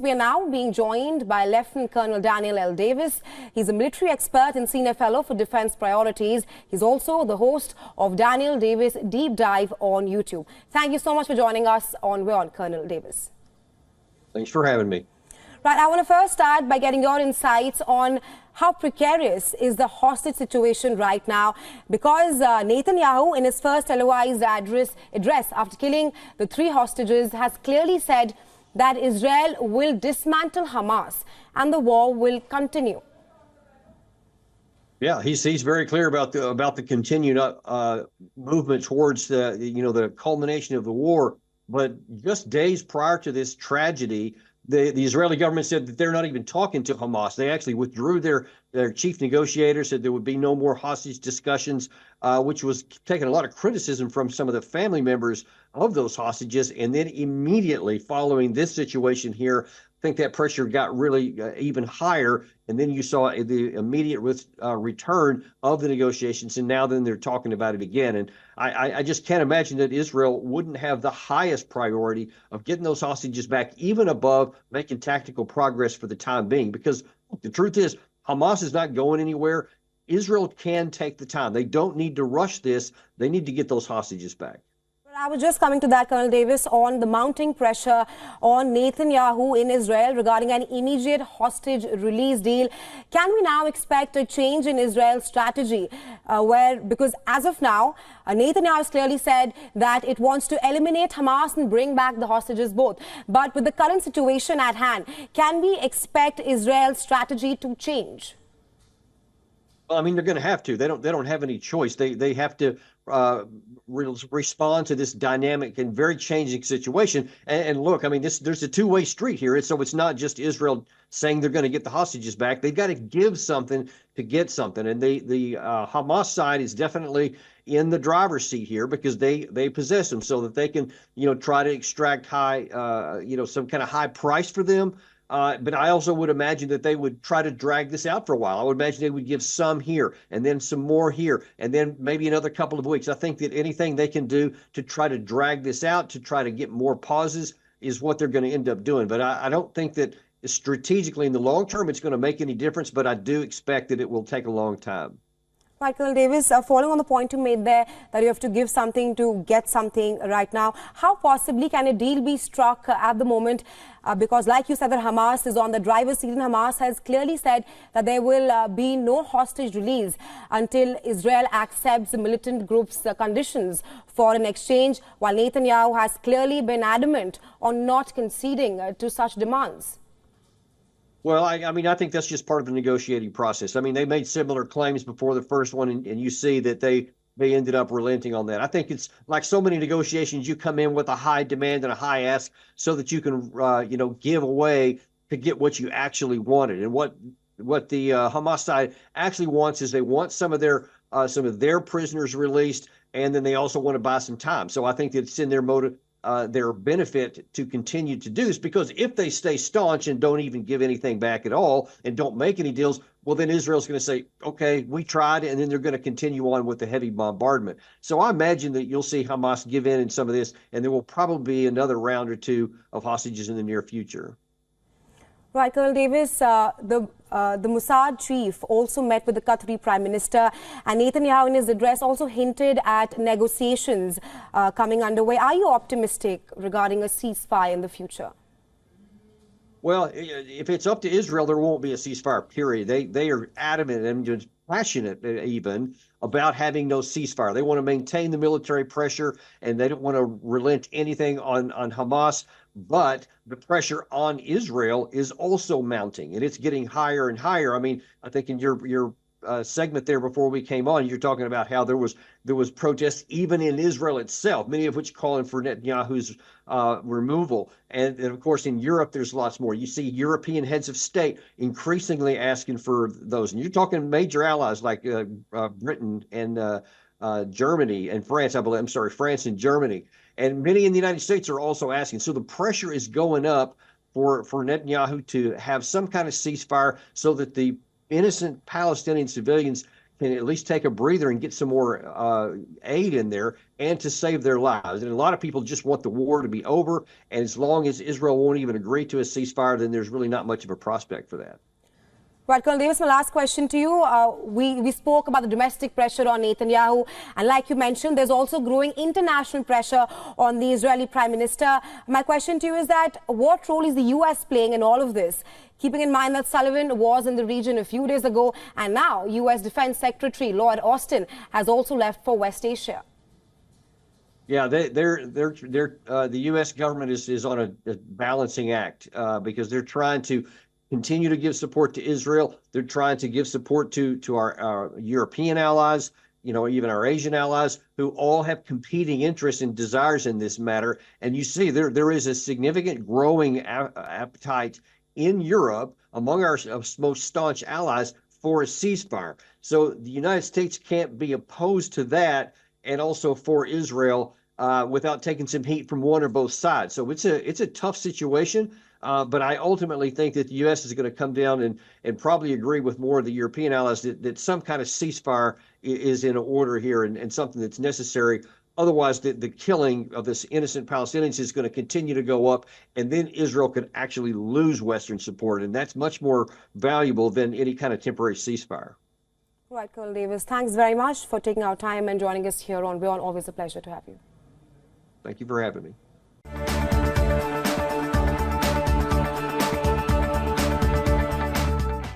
we are now being joined by Lieutenant Colonel Daniel L. Davis. He's a military expert and senior fellow for defense priorities. He's also the host of Daniel Davis Deep Dive on YouTube. Thank you so much for joining us on WION, Colonel Davis. Thanks for having me. Right, I want to first start by getting your insights on how precarious is the hostage situation right now, because Netanyahu, in his first televised address after killing the 3 hostages, has clearly said that Israel will dismantle Hamas and the war will continue. Yeah, he's very clear about the continued movement towards the culmination of the war. But just days prior to this tragedy, the Israeli government said that they're not even talking to Hamas. They actually withdrew their chief negotiator, said there would be no more hostage discussions, which was taking a lot of criticism from some of the family members of those hostages. And then immediately following this situation here, I think that pressure got really even higher. And then you saw the immediate return of the negotiations. And now then they're talking about it again. And I just can't imagine that Israel wouldn't have the highest priority of getting those hostages back, even above making tactical progress for the time being. Because the truth is, Hamas is not going anywhere. Israel can take the time. They don't need to rush this. They need to get those hostages back. I was just coming to that, Colonel Davis, on the mounting pressure on Netanyahu in Israel regarding an immediate hostage release deal. Can we now expect a change in Israel's strategy because as of now, Netanyahu has clearly said that it wants to eliminate Hamas and bring back the hostages both. But with the current situation at hand, can we expect Israel's strategy to change? Well, I mean, they're going to have to. They don't have any choice. They have to respond to this dynamic and very changing situation. And look, I mean, there's a two-way street here. So it's not just Israel saying they're going to get the hostages back. They've got to give something to get something. And the Hamas side is definitely in the driver's seat here because they possess them so that they can, try to extract high, some kind of high price for them. But I also would imagine that they would try to drag this out for a while. I would imagine they would give some here and then some more here and then maybe another couple of weeks. I think that anything they can do to try to drag this out, to try to get more pauses is what they're going to end up doing. But I don't think that strategically in the long term it's going to make any difference, but I do expect that it will take a long time. Right, Colonel Davis, following on the point you made there that you have to give something to get something right now, how possibly can a deal be struck at the moment? Because like you said, that Hamas is on the driver's seat, and Hamas has clearly said that there will be no hostage release until Israel accepts the militant group's conditions for an exchange, while Netanyahu has clearly been adamant on not conceding to such demands. Well, I mean, I think that's just part of the negotiating process. I mean, they made similar claims before the first one, and you see that they ended up relenting on that. I think it's like so many negotiations, you come in with a high demand and a high ask so that you can, give away to get what you actually wanted. And what the Hamas side actually wants is they want some of their prisoners released, and then they also want to buy some time. So I think that it's in their motive. Their benefit to continue to do this, because if they stay staunch and don't even give anything back at all and don't make any deals, well, then Israel's going to say, okay, we tried, and then they're going to continue on with the heavy bombardment. So I imagine that you'll see Hamas give in some of this, and there will probably be another round or two of hostages in the near future. Right, Colonel Davis, the Mossad chief also met with the Qatari Prime Minister, and Netanyahu in his address also hinted at negotiations coming underway. Are you optimistic regarding a ceasefire in the future? Well, if it's up to Israel, there won't be a ceasefire, period. They are adamant and passionate even about having no ceasefire. They want to maintain the military pressure, and they don't want to relent anything on Hamas. But the pressure on Israel is also mounting, and it's getting higher and higher. I mean, I think in your segment there before we came on, you're talking about how there was protests even in Israel itself, many of which calling for Netanyahu's removal. And of course, in Europe, there's lots more. You see European heads of state increasingly asking for those. And you're talking major allies like Britain and Germany and France, I believe. I'm sorry, France and Germany. And many in the United States are also asking. So the pressure is going up for Netanyahu to have some kind of ceasefire so that the innocent Palestinian civilians can at least take a breather and get some more aid in there and to save their lives. And a lot of people just want the war to be over. And as long as Israel won't even agree to a ceasefire, then there's really not much of a prospect for that. Right, Colonel Davis, my last question to you. We spoke about the domestic pressure on Netanyahu, and like you mentioned, there's also growing international pressure on the Israeli Prime Minister. My question to you is that what role is the U.S. playing in all of this? Keeping in mind that Sullivan was in the region a few days ago, and now U.S. Defense Secretary Lloyd Austin has also left for West Asia. Yeah, the U.S. government is on a balancing act because they're trying to continue to give support to Israel. They're trying to give support to our European allies, even our Asian allies, who all have competing interests and desires in this matter. And you see there is a significant growing appetite in Europe among our most staunch allies for a ceasefire. So the United States can't be opposed to that and also for Israel without taking some heat from one or both sides. So it's a tough situation. But I ultimately think that the U.S. is going to come down and probably agree with more of the European allies that some kind of ceasefire is in order here and something that's necessary. Otherwise, the killing of this innocent Palestinians is going to continue to go up, and then Israel could actually lose Western support, and that's much more valuable than any kind of temporary ceasefire. Right, Colonel Davis, thanks very much for taking our time and joining us here on WION. Always a pleasure to have you. Thank you for having me.